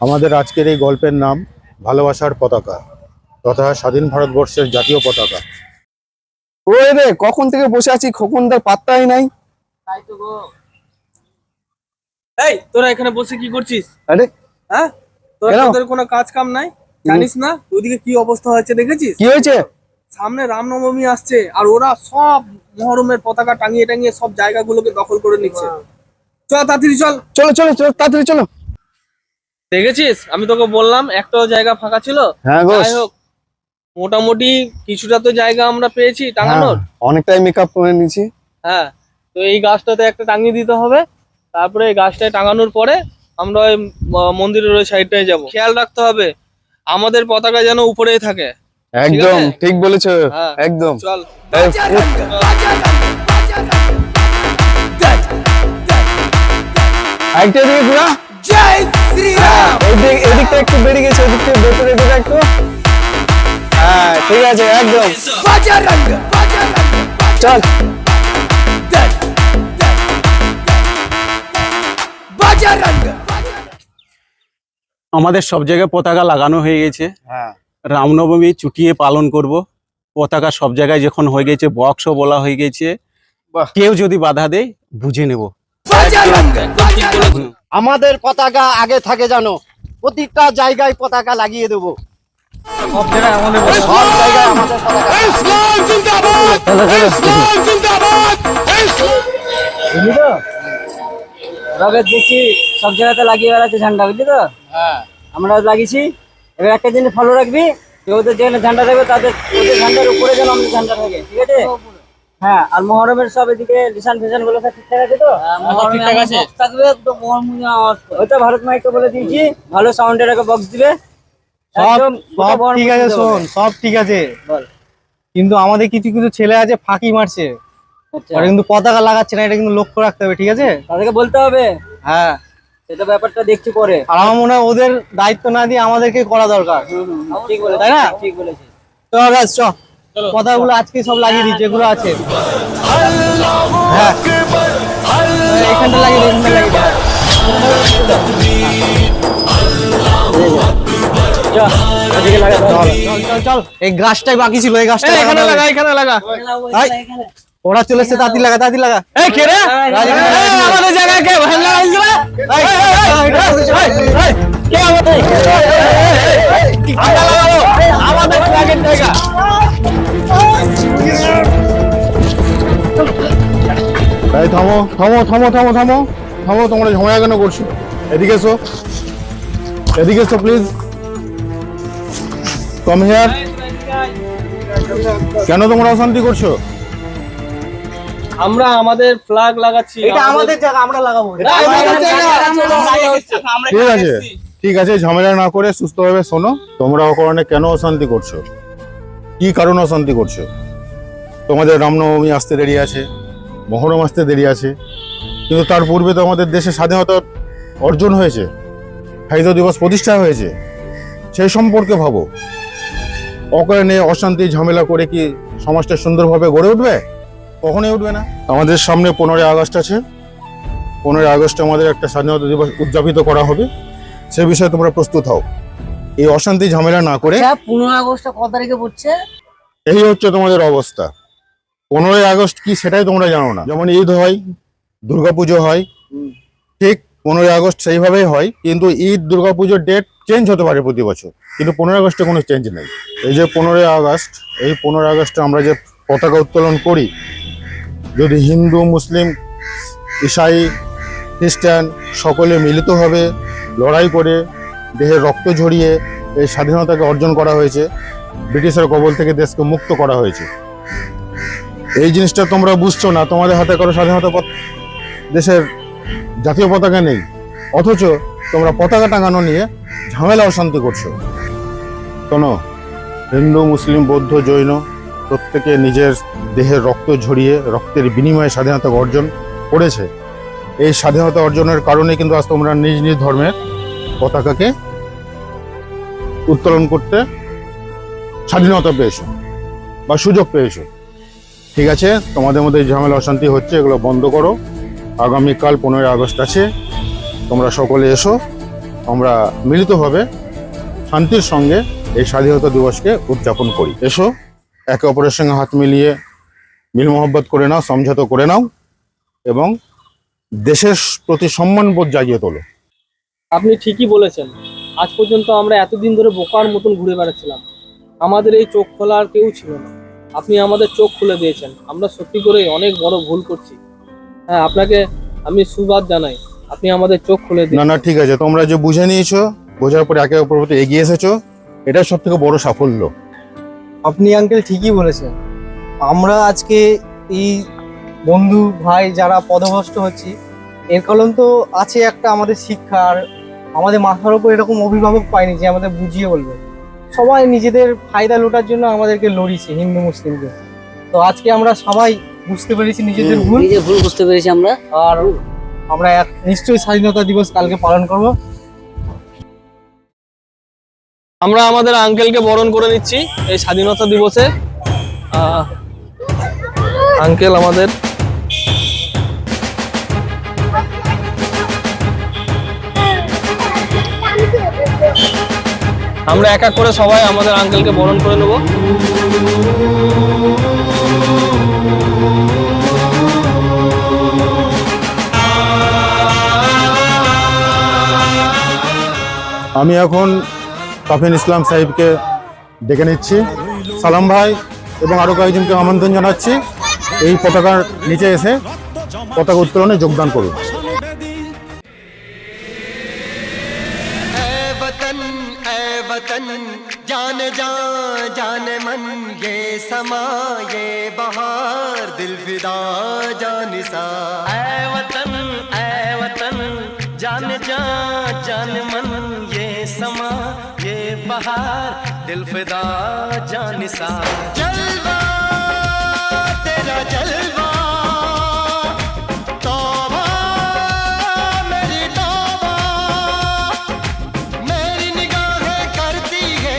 আমাদের আজকের এই গল্পের নাম ভালোবাসার পতাকা তথা স্বাধীন ভারতবর্ষের জাতীয় পতাকা। ওই রে, কখন থেকে বসে আছি, খোকনদার পাত্তাই নাই। তাই তো গো। এই তোরা এখানে বসে কি করছিস? আরে হ্যাঁ, তোদের কোনো কাজ কাম নাই? জানিস না ওইদিকে কি অবস্থা হয়েছে, দেখেছিস? কি হয়েছে? সামনে রামনবমী আসছে আর ওরা সব মহরমের পতাকা টাঙিয়ে টাঙিয়ে সব জায়গাগুলোকে দখল করে নিচ্ছে। চল তাড়াতাড়ি চল। চলো চলো চলো, তাড়াতাড়ি চলো। দেখেছিস, আমি তোকে বললাম একটাও জায়গা ফাঁকা ছিল। হ্যাঁ গো, যাই হোক, মোটামুটি কিছুটা তো জায়গা আমরা পেয়েছি টাঙানোর। অনেকটাই মেকআপ করে নিয়েছি। হ্যাঁ, তো এই গাছটাতে একটা টাঙিয়ে দিতে হবে। তারপরে এই গাছটায় টাঙানোর পরে আমরা ওই মন্দিরের ওই সাইডটায় যাব। খেয়াল রাখতে হবে আমাদের পতাকা যেন উপরেই থাকে। একদম ঠিক বলেছো। হ্যাঁ, একদম চল। একটা দিকে ঘোরা। জয় শ্রীরাম। এদিকটা একটু বেরিয়ে গেছে, ওদিকটা ভেতরে ঢোকা একটু। হ্যাঁ ঠিক আছে, একদম। বজরঙ্গ বজরঙ্গ চল। বজরঙ্গ। আমাদের সব জায়গায় পতাকা লাগানো হয়ে গেছে। হ্যাঁ, রামনবমী চুটিয়ে পালন করব। পতাকা সব জায়গায় যখন হয়ে গেছে, বক্সও বলা হয়ে গেছে। বাহ। কেউ যদি বাধা দেয় বুঝে নেব। বজরঙ্গ একদম ঠিক বলেছো। আমাদের পতাকা আগে থাকে জানো, প্রতিটা জায়গায় পতাকা লাগিয়ে দেবো। সব জায়গায় আমাদের সব জায়গায় আমাদের পতাকা। বুঝলি তো, রবের দেখছি সব জায়গাতে লাগিয়ে বেড়াচ্ছে ঝান্ডা, বুঝলি তো। আমরা লাগিয়েছি। এবার একটা জিনিস ফলো রাখবি, যে ওদের যেখানে ঝান্ডা থাকবে তাদের ওদের ঝান্ডার উপরে যেন আমাদের ঝান্ডা থাকে, ঠিক আছে? হ্যাঁ, আর মহরমের সব এদিকে লিসান ফিসান গুলো সব ঠিকঠাক আছে তো? ঠিকঠাক আছে। থাকবে একদম মহরমুনি আওয়াজ। ওইটা ভারত মাইককে বলে দিয়েছি, ভালো সাউন্ডের একটা বক্স দিবে। একদম গোটা সব ঠিক আছে, শোন সব ঠিক আছে, বল। কিন্তু আমাদের কিছু কিছু ছেলে আছে ফাঁকি মারছে, আচ্ছা, ওরা কিন্তু পতাকা লাগাচ্ছে না, এটা কিন্তু লক্ষ্য রাখতে হবে, ঠিক আছে? তাদেরকে বলতে হবে। হ্যাঁ, সেটা ব্যাপারটা দেখছি পরে। আর আমার মনে হয় ওদের দায়িত্ব না দিয়ে আমাদেরকে করা দরকার, ঠিক বলেছিস, তাই না? ঠিক বলেছিস। চল ব্যাস, চ পতাকাগুলো আজকে সব লাগিয়ে দিই যেগুলো আছে। হ্যাঁ, এখানটা লাগিয়ে দিই, এখানটা লাগিয়ে দিই। চল চল চল, এই গাছটাই বাকি ছিল, এই গাছটা এখানে লাগা, এখানে লাগা। ওরা চলে এসছে, তাড়াতাড়ি লাগা, তাড়াতাড়ি লাগা। এই কে রে? আমাদের জায়গায় কে হাল্লা হয়েছিল? কে আমাদের? হাল্লা লাগালো, আমাদের ফ্ল্যাগের জায়গা। তাই থামো থামো থামো থামো থামো থামো, তোমরা ঝামেলা কেন করছো? এদিকে এসো, এদিকে এসো প্লিজ, কম হিয়ার। কেন তোমরা অশান্তি করছো? আমরা আমাদের ফ্ল্যাগ লাগাচ্ছি। এটা আমাদের জায়গা, আমরা লাগাবো। ঠিক আছে, ঠিক আছে, ঝামেলা না করে সুস্থভাবে শোনো। তোমরা অকারণে কেন অশান্তি করছো? কি কারণে অশান্তি করছো? তোমাদের রামনবমী আসতে দেরি আছে, মহরম আসতে দেরি আছে, কিন্তু তার পূর্বে তো আমাদের দেশে স্বাধীনতা অর্জন হয়েছে, স্বাধীনতা দিবস প্রতিষ্ঠা হয়েছে। সেই সম্পর্কে ভাবো। অকারণে অশান্তি ঝামেলা করে কি সমাজটা সুন্দরভাবে গড়ে উঠবে? কখনোই উঠবে না। আমাদের সামনে 15ই আগস্ট আছে। 15ই আগস্টে আমাদের একটা স্বাধীনতা দিবস উদযাপিত করা হবে, সে বিষয়ে তোমরা প্রস্তুত হও। এই অশান্তি ঝামেলা না করে। 15 আগস্টটা কত তারিখে পড়ছে? এই হচ্ছে তোমাদের অবস্থা। 15ই আগস্ট কি সেটাই তোমরা জানো না। যেমন ঈদ হয়, দুর্গাপুজো হয়, ঠিক 15ই আগস্ট সেইভাবেই হয়, কিন্তু ঈদ দুর্গাপুজোর ডেট চেঞ্জ হতে পারে প্রতি বছর, কিন্তু 15ই আগস্টে কোনো চেঞ্জ নেই। এই যে 15ই আগস্ট, এই 15ই আগস্টে আমরা যে পতাকা উত্তোলন করি, যদি হিন্দু, মুসলিম, ঈসাই, খ্রিস্টান সকলে মিলিতভাবে লড়াই করে দেহে রক্ত ঝরিয়ে এই স্বাধীনতাকে অর্জন করা হয়েছে, ব্রিটিশের কবল থেকে দেশকে মুক্ত করা হয়েছে। এই জিনিসটা তোমরা বুঝছো না। তোমাদের হাতে কারো স্বাধীনতা দেশের জাতীয় পতাকা নেই, অথচ তোমরা পতাকা টাঙানো নিয়ে ঝামেলা অশান্তি করছো। শোনো, হিন্দু, মুসলিম, বৌদ্ধ, জৈন প্রত্যেকে নিজের দেহের রক্ত ঝরিয়ে রক্তের বিনিময়ে স্বাধীনতা অর্জন করেছে। এই স্বাধীনতা অর্জনের কারণে কিন্তু আজ তোমরা নিজ নিজ ধর্মের পতাকাকে উত্তোলন করতে স্বাধীনতা পেয়েছো বা সুযোগ পেয়েছো। ঠিক আছে, তোমাদের মধ্যে ঝামেলা অশান্তি হচ্ছে, এগুলো বন্ধ করো। আগামীকাল 15ই আগস্ট আছে, তোমরা সকলে এসো, আমরা মিলিতভাবে শান্তির সঙ্গে এই স্বাধীনতা দিবসকে উদযাপন করি। এসো, একে অপরের সঙ্গে হাত মিলিয়ে মিল মহব্বত করে নাও, সমঝোতা করে নাও এবং দেশের প্রতি সম্মানবোধ জাগিয়ে তোলো। আপনি ঠিকই বলেছেন। আজ পর্যন্ত আমরা এতদিন ধরে বোকার মতন ঘুরে বেড়াচ্ছিলাম, আমাদের এই চোখ খোলা আর কেউ ছিল না। আপনি আমাদের চোখ খুলে দিয়েছেন। আমরা সত্যি করে অনেক বড় ভুল করছি। হ্যাঁ, আপনাকে আমি সুবাদ জানাই, আপনি আমাদের চোখ খুলে দিন। না না, ঠিক আছে, তোমরা যে বুঝে নিয়েছো, বোঝার পরে একে অপরের প্রতি এগিয়ে এসেছো, এটাই সব থেকে বড় সাফল্য। আপনি আঙ্কেল ঠিকই বলেছেন। আমরা আজকে এই বন্ধু ভাই যারা পদভ্রষ্ট হচ্ছি, এর কারণ তো আছে একটা আমাদের শিক্ষা। আর আমাদের মাথার উপর এরকম অভিভাবক পাইনি যে আমাদের বুঝিয়ে বলবে। সবাই নিজেদের ফায়দা লোটার জন্য আমাদেরকে লড়িয়েছে, হিন্দু মুসলিমকে। তো আজকে আমরা সবাই বুঝতে পেরেছি নিজেদের ভুল, নিজের ভুল বুঝতে পেরেছি আমরা। আর আমরা নিশ্চয়ই স্বাধীনতা দিবস কালকে পালন করব। আমরা আমাদের আঙ্কেলকে বরণ করে নিচ্ছি এই স্বাধীনতা দিবসে। আঙ্কেল আমাদের, আমরা এক এক করে সবাই আমাদের আঙ্কেলকে বরণ করে নেব। আমি এখন কাফিন ইসলাম সাহেবকে ডেকে নিচ্ছি। সালাম ভাই এবং আরো কয়েকজনকে আমন্ত্রণ জানাচ্ছি এই পতাকার নিচে এসে পতাকা উত্তোলনে যোগদান করুন। ऐ वतन जान जा जान मन ये समा ये बहार दिल फिदा जानिसा। ऐ वतन जान जा जान मन ये समा ये बहार दिल फिदा जानिसा। जलवा तेरा जलवा तौबा मेरी तौबा, मेरी निगाहें करती है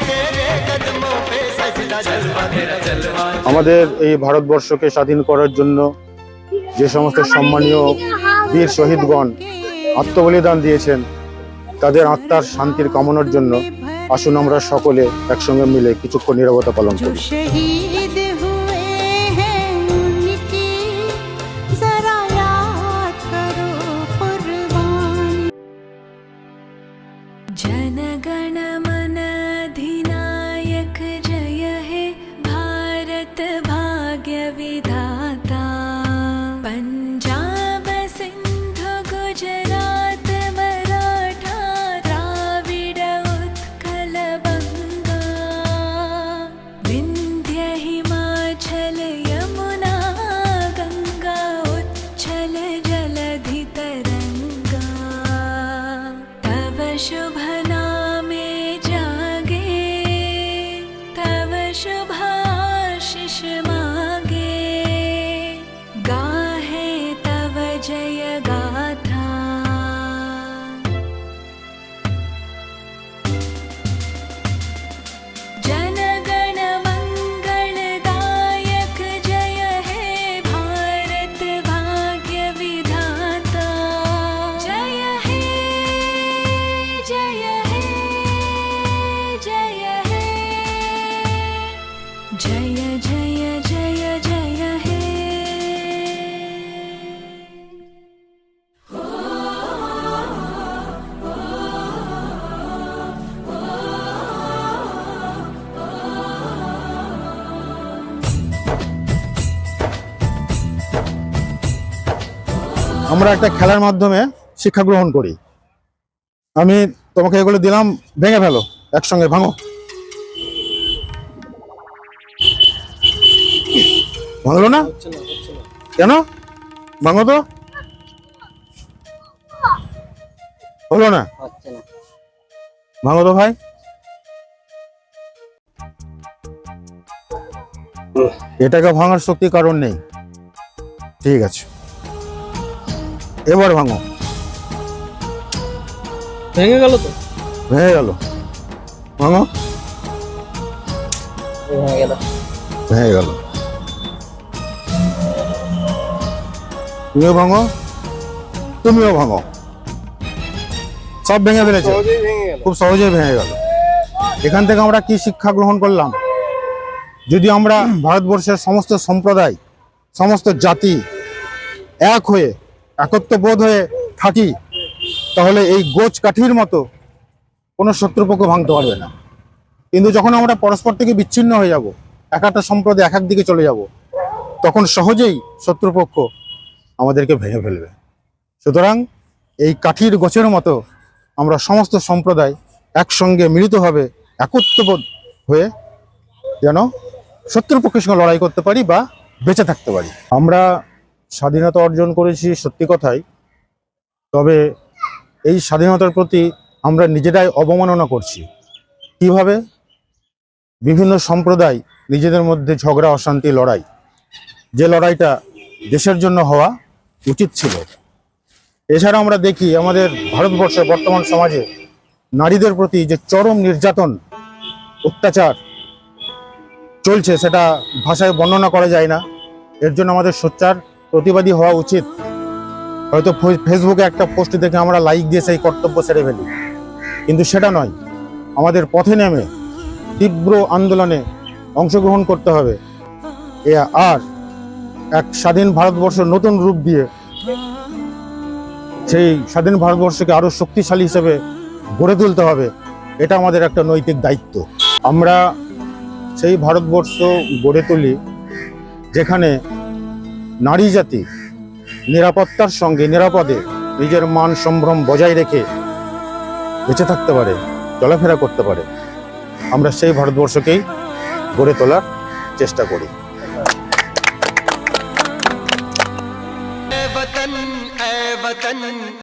तेरे कदमों पे सजदा। जलवा तेरा जलवा। আমাদের এই ভারতবর্ষকে স্বাধীন করার জন্য যে সমস্ত সম্মানীয় বীর শহীদগণ আত্মবলিদান দিয়েছেন, তাদের আত্মার শান্তির কামনার জন্য আসুন আমরা সকলে একসঙ্গে মিলে কিছুক্ষণ নীরবতা পালন করি। शहीद हुए हैं उनकी जरा याद करो कुर्बानी। जन गण मन अधिनायक जय हे भारत भाग्य विधाता। पंजाब सिंध गुजरात मराठा द्राविड उत्कल बंगा। विंध्य हिमाचल यमुना गंगा उच्छल जलधि तरंगा। तव शुभ नामे जागे तव शुभ आशीष मागे। गाहे तव जय गाथा। जन गण मंगलदायक जय हे भारत भाग्य विधाता। जय हे जय हे जय हे जय जय जय जय हे। আমরা একটা খেলার মাধ্যমে শিক্ষা গ্রহণ করি। আমি তোমাকে এগুলো দিলাম, ভেঙে ফেলো, একসঙ্গে ভাঙো। ভাঙলো না কেন? ভাঙো তো, হলো না, হচ্ছে না। ভাঙো তো ভাই। এটাকে ভাঙার শক্তি কারণ নেই। ঠিক আছে, এবার ভাঙো। ভেঙে গেল তো? ভেঙে গেল, ভাঙো। হয়ে গেল। ভেঙে গেল, তুমিও ভাঙো। তুমিও ভাঙো। সব ভেঙে ফেলেছে, খুব সহজেই ভেঙে গেল। এখান থেকে আমরা কি শিক্ষা গ্রহণ করলাম? যদি আমরা ভারতবর্ষের সমস্ত সম্প্রদায়, সমস্ত জাতি এক হয়ে একত্রবোধ হয়ে থাকি, তাহলে এই গোছ কাঠির মতো কোনো শত্রুপক্ষ ভাঙতে পারবে না। কিন্তু যখন আমরা পরস্পর থেকে বিচ্ছিন্ন হয়ে যাব, এক একটা সম্প্রদায় এক এক দিকে চলে যাব, তখন সহজেই শত্রুপক্ষ আমাদেরকে ভেঙে ফেলবে। সুতরাং এই কাঠির গোছের মতো আমরা সমস্ত সম্প্রদায় একসঙ্গে মিলিতভাবে একত্রবোধ হয়ে যেন শত্রুপক্ষের সঙ্গে লড়াই করতে পারি বা বেঁচে থাকতে পারি। আমরা স্বাধীনতা অর্জন করেছি সত্যি কথাই, তবে এই স্বাধীনতার প্রতি আমরা নিজেরাই অবমাননা করছি। কিভাবে? বিভিন্ন সম্প্রদায় নিজেদের মধ্যে ঝগড়া, অশান্তি, লড়াই, যে লড়াইটা দেশের জন্য হওয়া উচিত ছিল। এছাড়া আমরা দেখি আমাদের ভারতবর্ষের বর্তমান সমাজে নারীদের প্রতি যে চরম নির্যাতন, অত্যাচার চলছে, সেটা ভাষায় বর্ণনা করা যায় না। এর জন্য আমাদের সোচ্চার প্রতিবাদী হওয়া উচিত। হয়তো ফেসবুকে একটা পোস্ট দেখে আমরা লাইক দিয়ে সেই কর্তব্য সেরে ফেলি, কিন্তু সেটা নয়। আমাদের পথে নেমে তীব্র আন্দোলনে অংশগ্রহণ করতে হবে, আর এক স্বাধীন ভারতবর্ষ নতুন রূপ দিয়ে সেই স্বাধীন ভারতবর্ষকে আরো শক্তিশালী হিসেবে গড়ে তুলতে হবে। এটা আমাদের একটা নৈতিক দায়িত্ব। আমরা সেই ভারতবর্ষ গড়ে তুলি যেখানে নারী জাতি নিরাপত্তার সঙ্গে নিরাপদে নিজের মান সম্ভ্রম বজায় রেখে বেঁচে থাকতে পারে, চলাফেরা করতে পারে। আমরা সেই ভারতবর্ষকেই গড়ে তোলার চেষ্টা করি। ए वतन